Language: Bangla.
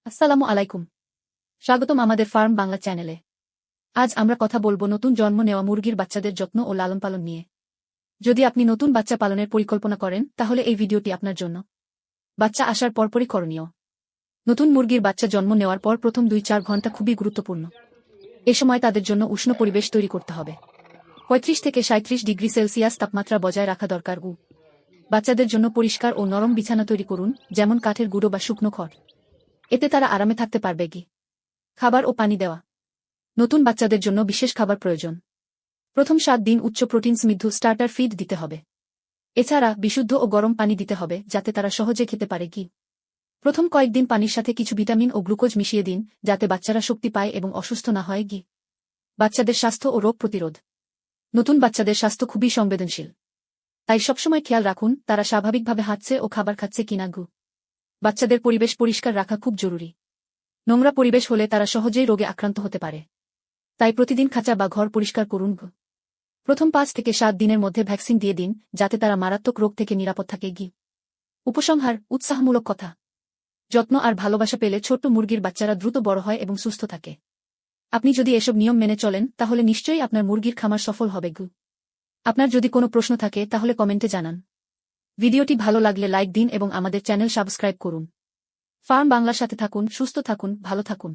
আসসালামু আলাইকুম। স্বাগতম আমাদের ফার্ম বাংলা চ্যানেলে। আজ আমরা কথা বলবো নতুন জন্ম নেওয়া মুরগির বাচ্চাদের যত্ন ও লালন পালন নিয়ে। যদি আপনি নতুন বাচ্চা পালনের পরিকল্পনা করেন তাহলে এই ভিডিওটি আপনার জন্য। বাচ্চা আসার পরপরই করণীয়। নতুন মুরগির বাচ্চা জন্ম নেওয়ার পর প্রথম 2-4 ঘন্টা খুবই গুরুত্বপূর্ণ। এ সময় তাদের জন্য উষ্ণ পরিবেশ তৈরি করতে হবে। 35 থেকে 37 ডিগ্রি সেলসিয়াস তাপমাত্রা বজায় রাখা দরকার। বাচ্চাদের জন্য পরিষ্কার ও নরম বিছানা তৈরি করুন, যেমন কাঠের গুঁড়ো বা শুকনো খড়। এতে তারা আরামে থাকতে পারবে। খাবার ও পানি দেওয়া। নতুন বাচ্চাদের জন্য বিশেষ খাবার প্রয়োজন। প্রথম 7 দিন উচ্চ প্রোটিন সমৃদ্ধ স্টার্টার ফিড দিতে হবে। এছাড়া বিশুদ্ধ ও গরম পানি দিতে হবে যাতে তারা সহজে খেতে পারে। প্রথম কয়েকদিন পানির সাথে কিছু ভিটামিন ও গ্লুকোজ মিশিয়ে দিন যাতে বাচ্চারা শক্তি পায় এবং অসুস্থ না হয়। বাচ্চাদের স্বাস্থ্য ও রোগ প্রতিরোধ। নতুন বাচ্চাদের স্বাস্থ্য খুবই সংবেদনশীল। তাই সবসময় খেয়াল রাখুন তারা স্বাভাবিকভাবে হাঁটছে ও খাবার খাচ্ছে কিনা। বাচ্চাদের পরিবেশ পরিষ্কার রাখা খুব জরুরি। নোংরা পরিবেশ হলে তারা সহজেই রোগে আক্রান্ত হতে পারে। তাই প্রতিদিন খাঁচা বা ঘর পরিষ্কার করুন। প্রথম 5 থেকে 7 দিনের মধ্যে ভ্যাকসিন দিয়ে দিন যাতে তারা মারাত্মক রোগ থেকে নিরাপদ থাকে। উপসংহার, উৎসাহমূলক কথা। যত্ন আর ভালোবাসা পেলে ছোট্ট মুরগির বাচ্চারা দ্রুত বড় হয় এবং সুস্থ থাকে। আপনি যদি এসব নিয়ম মেনে চলেন তাহলে নিশ্চয়ই আপনার মুরগির খামার সফল হবে। আপনার যদি কোনো প্রশ্ন থাকে তাহলে কমেন্টে জানান। ভিডিওটি ভালো লাগলে লাইক দিন এবং আমাদের চ্যানেল সাবস্ক্রাইব করুন। ফার্ম বাংলার সাথে থাকুন, সুস্থ থাকুন, ভালো থাকুন।